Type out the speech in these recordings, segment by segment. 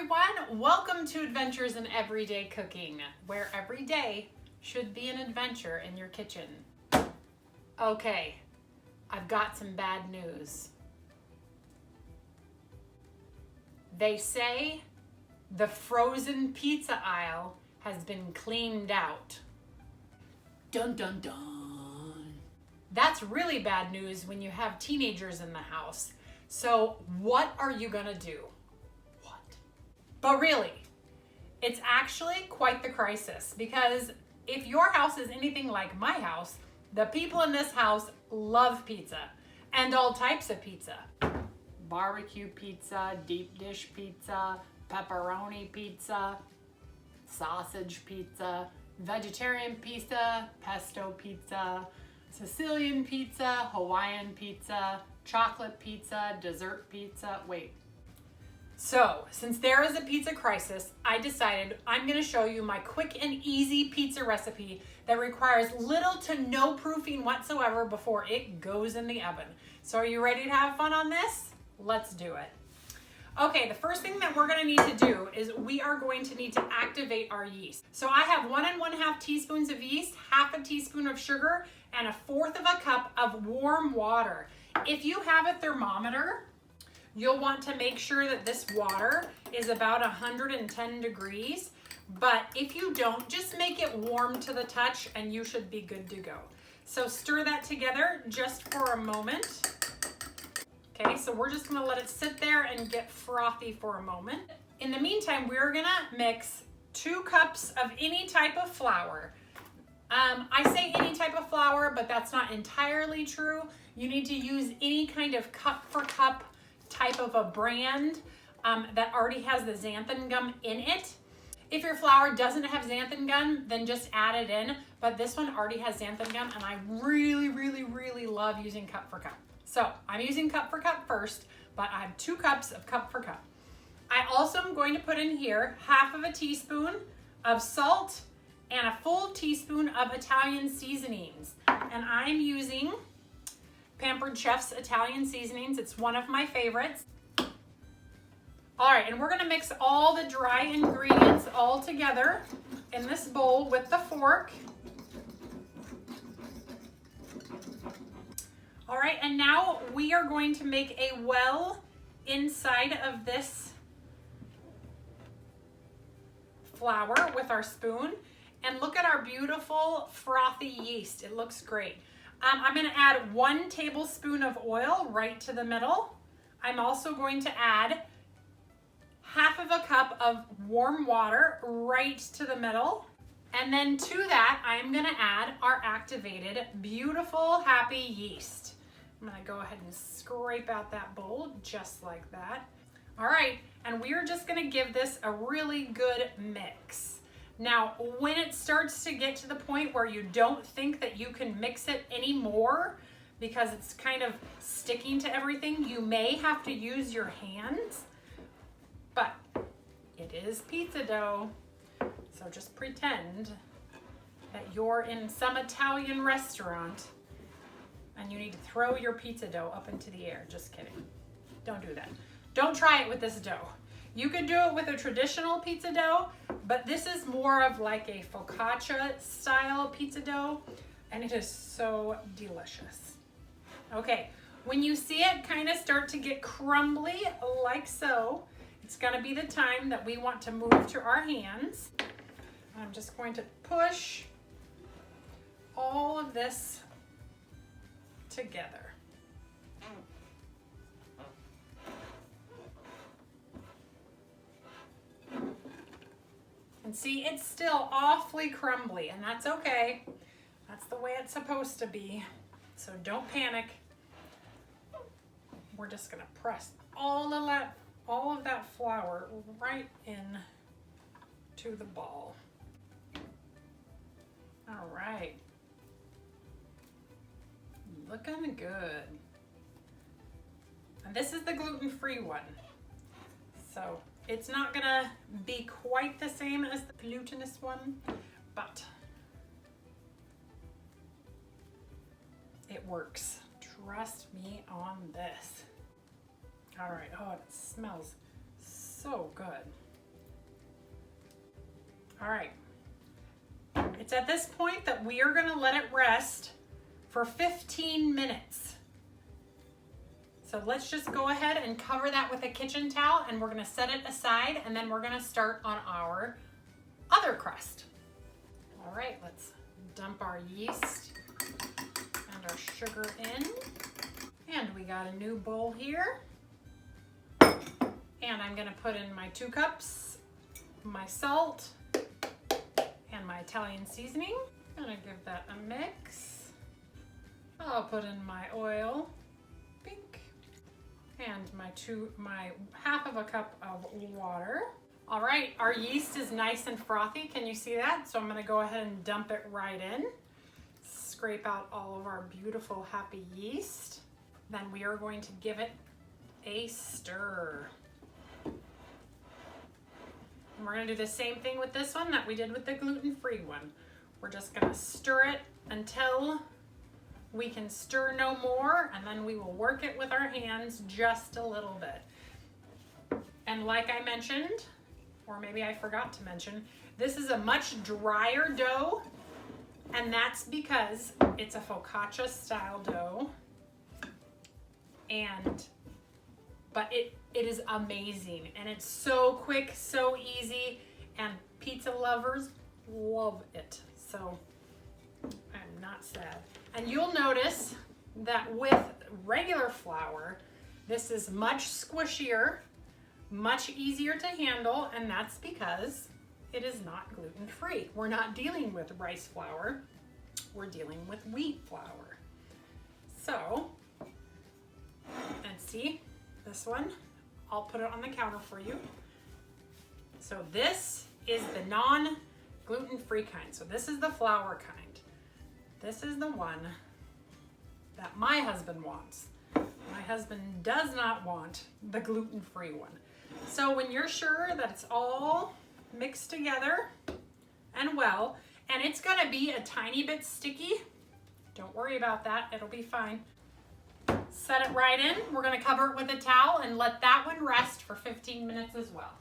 everyone, welcome to Adventures in Everyday Cooking, where every day should be an adventure in your kitchen. Okay, I've got some bad news. They say the frozen pizza aisle has been cleaned out. Dun dun dun. That's really bad news when you have teenagers in the house. So what are you gonna do? But really, it's actually quite the crisis, because if your house is anything like my house, the people in this house love pizza and all types of pizza. Barbecue pizza, deep dish pizza, pepperoni pizza, sausage pizza, vegetarian pizza, pesto pizza, Sicilian pizza, Hawaiian pizza, chocolate pizza, dessert pizza. So, since there is a pizza crisis, I decided I'm going to show you my quick and easy pizza recipe that requires little to no proofing whatsoever before it goes in the oven. So are you ready to have fun on this? Let's do it. Okay, the first thing that we're going to need to do is we are going to need to activate our yeast. So I have 1 1/2 teaspoons of yeast, 1/2 teaspoon of sugar, and 1/4 cup of warm water. If you have a thermometer, you'll want to make sure that this water is about 110 degrees, but if you don't, just make it warm to the touch and you should be good to go. So stir that together just for a moment. Okay, so we're just gonna let it sit there and get frothy for a moment. In the meantime, we're gonna mix 2 cups of any type of flour. I say any type of flour, but that's not entirely true. You need to use any kind of Cup4Cup type of a brand that already has the xanthan gum in it. If your flour doesn't have xanthan gum, then just add it in, but this one already has xanthan gum, and I really love using Cup4Cup. So I'm using Cup4Cup first, but I have 2 cups of Cup4Cup. I also am going to put in here 1/2 teaspoon of salt and a full teaspoon of Italian seasonings, and I'm using Pampered Chef's Italian seasonings. It's one of my favorites. All right, and we're gonna mix all the dry ingredients all together in this bowl with the fork. All right, and now we are going to make a well inside of this flour with our spoon. And look at our beautiful frothy yeast. It looks great. I'm going to add 1 tablespoon of oil right to the middle. I'm also going to add 1/2 cup of warm water right to the middle. And then to that, I'm going to add our activated, beautiful, happy yeast. I'm going to go ahead and scrape out that bowl just like that. All right, and we are just going to give this a really good mix. Now, when it starts to get to the point where you don't think that you can mix it anymore because it's kind of sticking to everything, you may have to use your hands, but it is pizza dough. So just pretend that you're in some Italian restaurant and you need to throw your pizza dough up into the air. Just kidding. Don't do that. Don't try it with this dough. You could do it with a traditional pizza dough, but this is more of like a focaccia style pizza dough, and it is so delicious. Okay, when you see it kind of start to get crumbly like so, it's gonna be the time that we want to move to our hands. I'm just going to push all of this together. And see, it's still awfully crumbly, and that's okay. That's the way it's supposed to be. So don't panic. We're just gonna press all of that flour right in to the ball. All right. Looking good. And this is the gluten-free one. So it's not gonna be quite the same as the glutinous one, but it works. Trust me on this. All right, oh, it smells so good. All right. It's at this point that we are going to let it rest for 15 minutes. So let's just go ahead and cover that with a kitchen towel, and we're going to set it aside, and then we're going to start on our other crust. All right, let's dump our yeast and our sugar in. And we got a new bowl here. And I'm going to put in my 2 cups, my salt, and my Italian seasoning. I'm going to give that a mix. I'll put in my oil, pink, and my half of a cup of water. All right, our yeast is nice and frothy. Can you see that? So I'm going to go ahead and dump it right in. Scrape out all of our beautiful, happy yeast. Then we are going to give it a stir. And we're going to do the same thing with this one that we did with the gluten-free one. We're just going to stir it until we can stir no more, and then we will work it with our hands just a little bit. And like I mentioned, or maybe I forgot to mention, this is a much drier dough, and that's because it's a focaccia style dough. But it is amazing, and it's so quick, so easy, and pizza lovers love it. So I'm not sad. And you'll notice that with regular flour, this is much squishier, much easier to handle, and that's because it is not gluten-free. We're not dealing with rice flour, we're dealing with wheat flour. So, and see, this one, I'll put it on the counter for you. So this is the non-gluten-free kind. So this is the flour kind. This is the one that my husband wants. My husband does not want the gluten-free one. So when you're sure that it's all mixed together and well, and it's gonna be a tiny bit sticky, don't worry about that, it'll be fine. Set it right in. We're gonna cover it with a towel and let that one rest for 15 minutes as well.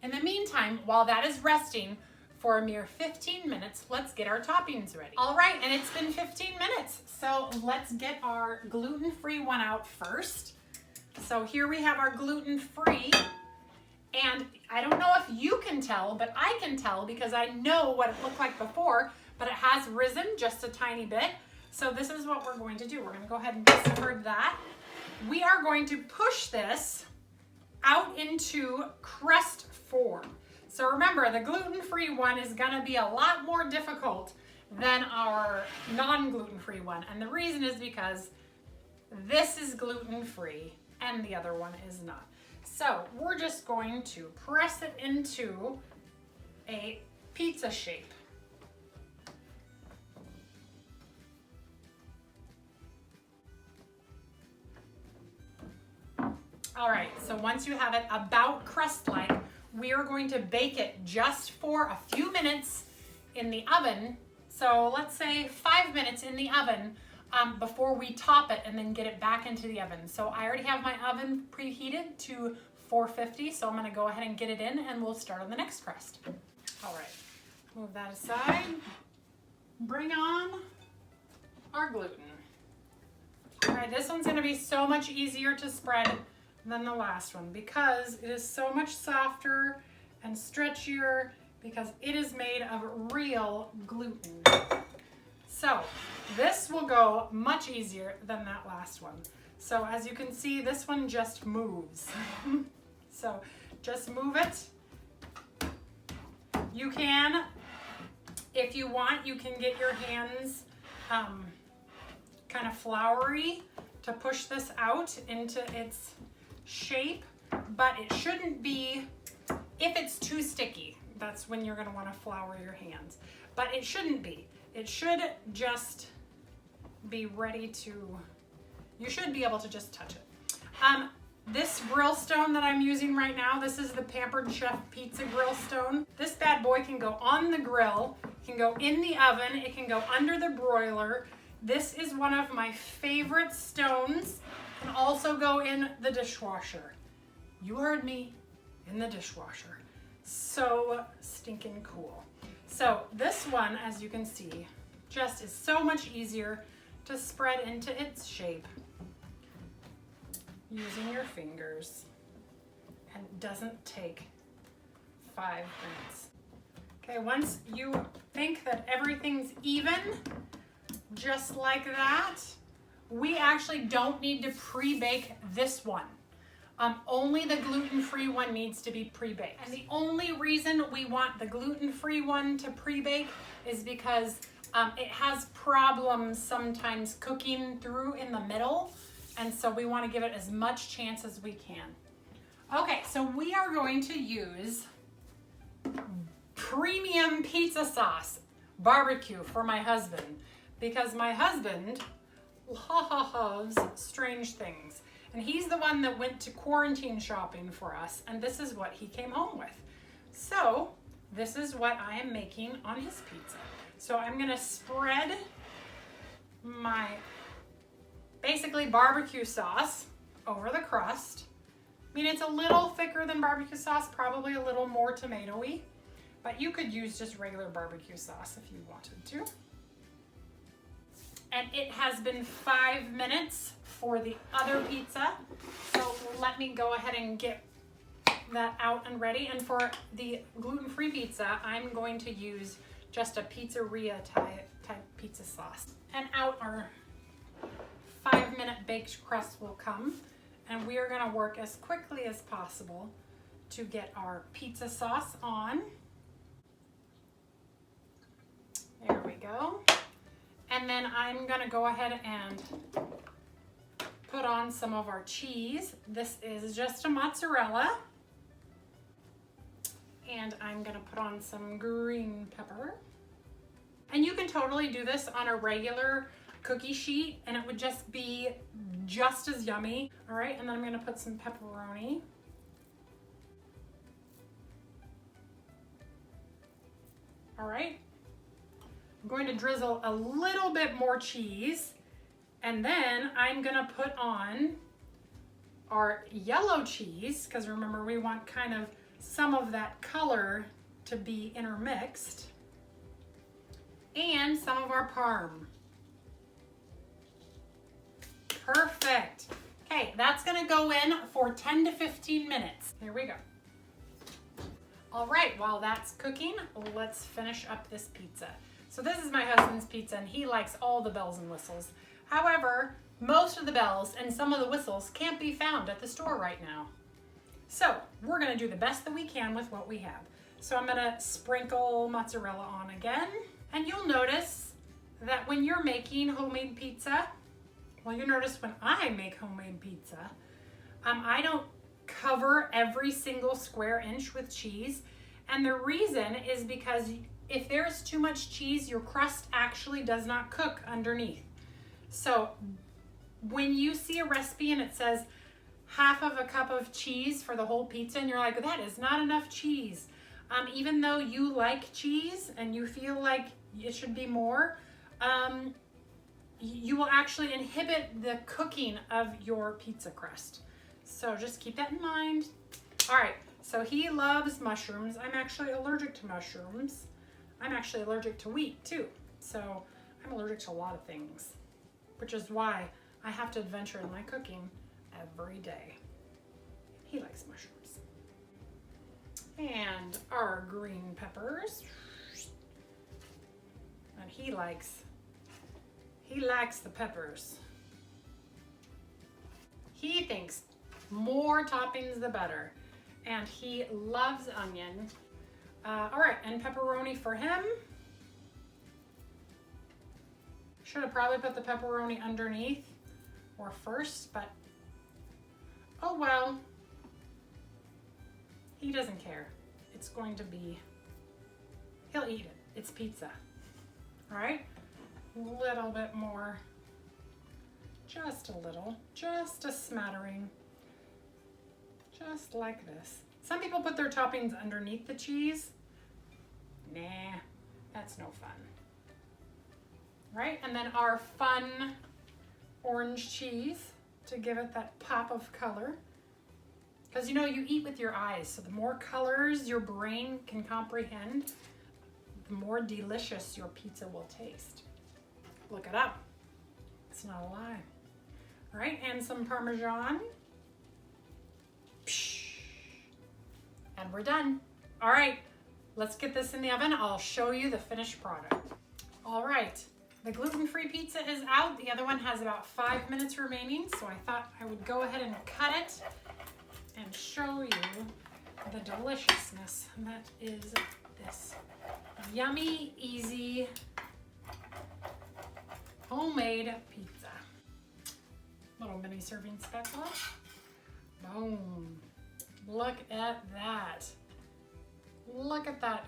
In the meantime, while that is resting for a mere 15 minutes, let's get our toppings ready. All right, and it's been 15 minutes. So let's get our gluten-free one out first. So here we have our gluten-free, and I don't know if you can tell, but I can tell because I know what it looked like before, but it has risen just a tiny bit. So this is what we're going to do. We're going to go ahead and discard that. We are going to push this out into crust form. So remember, the gluten-free one is going to be a lot more difficult than our non-gluten-free one. And the reason is because this is gluten-free and the other one is not. So we're just going to press it into a pizza shape. All right, so once you have it about crust-like, we are going to bake it just for a few minutes in the oven. So let's say 5 minutes in the oven before we top it and then get it back into the oven. So I already have my oven preheated to 450, so I'm gonna go ahead and get it in and we'll start on the next crust. All right, move that aside. Bring on our gluten. All right, this one's gonna be so much easier to spread than the last one because it is so much softer and stretchier because it is made of real gluten. So this will go much easier than that last one. So as you can see, this one just moves. So just move it. You can, if you want, you can get your hands kind of floury to push this out into its shape, but it shouldn't be, if it's too sticky, that's when you're going to want to flour your hands. But it shouldn't be. It should just be ready to, you should be able to just touch it. This Grillstone that I'm using right now, this is the Pampered Chef Pizza Grillstone. This bad boy can go on the grill, can go in the oven, it can go under the broiler. This is one of my favorite stones. Can also go in the dishwasher. You heard me, in the dishwasher. so stinking cool. So this one, as you can see, just is so much easier to spread into its shape using your fingers, and doesn't take 5 minutes. Okay, once you think that everything's even, just like that, we actually don't need to pre-bake this one. Only the gluten-free one needs to be pre-baked. And the only reason we want the gluten-free one to pre-bake is because it has problems sometimes cooking through in the middle. And so we want to give it as much chance as we can. Okay, so we are going to use premium pizza sauce, barbecue, for my husband, because my husband loves strange things. And he's the one that went to quarantine shopping for us, and this is what he came home with. So this is what I am making on his pizza. So I'm gonna spread my basically barbecue sauce over the crust. I mean, it's a little thicker than barbecue sauce, probably a little more tomatoey, but you could use just regular barbecue sauce if you wanted to. And it has been 5 minutes for the other pizza. So let me go ahead and get that out and ready. And for the gluten-free pizza, I'm going to use just a pizzeria type pizza sauce. And out our 5-minute baked crust will come. And we are gonna work as quickly as possible to get our pizza sauce on. There we go. And then I'm gonna go ahead and put on some of our cheese. This is just a mozzarella. And I'm gonna put on some green pepper. And you can totally do this on a regular cookie sheet and it would just be just as yummy. All right, and then I'm gonna put some pepperoni. All right. I'm going to drizzle a little bit more cheese, and then I'm gonna put on our yellow cheese, because remember we want kind of some of that color to be intermixed, and some of our parm. Perfect. Okay, that's gonna go in for 10 to 15 minutes. Here we go. All right, while that's cooking, let's finish up this pizza. So this is my husband's pizza and he likes all the bells and whistles. However, most of the bells and some of the whistles can't be found at the store right now. So we're gonna do the best that we can with what we have. So I'm gonna sprinkle mozzarella on again. And you'll notice that when you're making homemade pizza, well, you notice when I make homemade pizza, I don't cover every single square inch with cheese. And the reason is because if there's too much cheese, your crust actually does not cook underneath. So when you see a recipe and it says half of a cup of cheese for the whole pizza and you're like, that is not enough cheese. Even though you like cheese and you feel like it should be more, you will actually inhibit the cooking of your pizza crust. So just keep that in mind. All right, so he loves mushrooms. I'm actually allergic to mushrooms. I'm actually allergic to wheat too. So I'm allergic to a lot of things, which is why I have to adventure in my cooking every day. He likes mushrooms. And our green peppers. And he likes the peppers. He thinks more toppings the better. And he loves onion. All right, and pepperoni for him. Should have probably put the pepperoni underneath or first, but oh well. He doesn't care. It's going to be, he'll eat it. It's pizza. All right, a little bit more, just a little, just a smattering, just like this. Some people put their toppings underneath the cheese. Nah, that's no fun. Right, and then our fun orange cheese to give it that pop of color. Because you know, you eat with your eyes, so the more colors your brain can comprehend, the more delicious your pizza will taste. Look it up. It's not a lie. All right, and some Parmesan. And we're done. All right, let's get this in the oven. I'll show you the finished product. All right, the gluten-free pizza is out. The other one has about 5 minutes remaining, so I thought I would go ahead and cut it and show you the deliciousness that is this yummy, easy, homemade pizza. Little mini serving spatula. Boom. Look at that. Look at that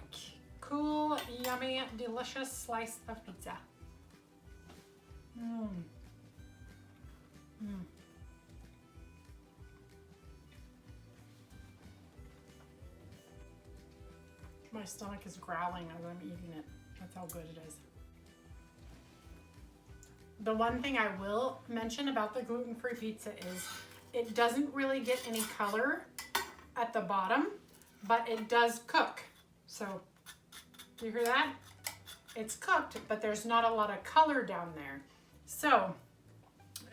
cool, yummy, delicious slice of pizza. Mmm. Mmm. My stomach is growling as I'm eating it. That's how good it is. The one thing I will mention about the gluten-free pizza is it doesn't really get any color at the bottom, but it does cook. So, do you hear that? It's cooked, but there's not a lot of color down there. So,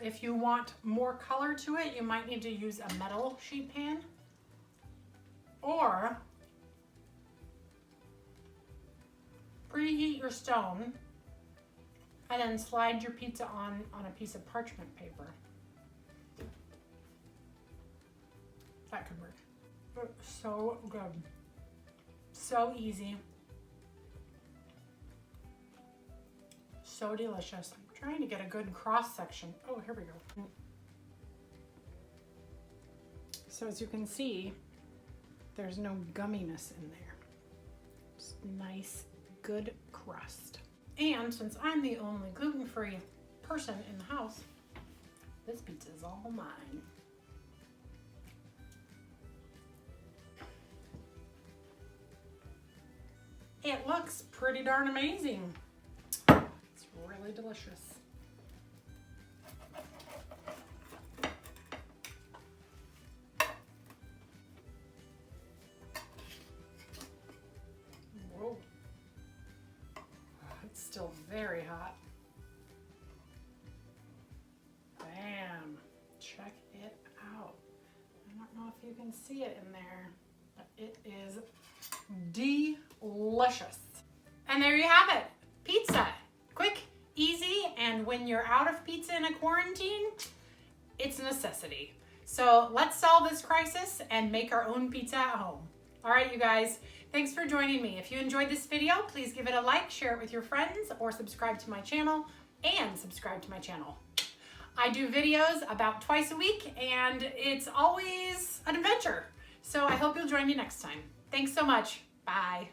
if you want more color to it, you might need to use a metal sheet pan, or preheat your stone and then slide your pizza on a piece of parchment paper. That could work. So good. So easy. So delicious. I'm trying to get a good cross section. Oh, here we go. So as you can see, there's no gumminess in there. Just nice, good crust. And since I'm the only gluten-free person in the house, this pizza is all mine. It looks pretty darn amazing. It's really delicious. Whoa. It's still very hot. Bam. Check it out. I don't know if you can see it in there, but it is delicious. And there you have it. Pizza. Quick, easy, and when you're out of pizza in a quarantine, it's a necessity. So let's solve this crisis and make our own pizza at home. All right, you guys, thanks for joining me. If you enjoyed this video, please give it a like, share it with your friends, or subscribe to my channel, and subscribe to my channel. I do videos about twice a week, and it's always an adventure. So I hope you'll join me next time. Thanks so much. Bye.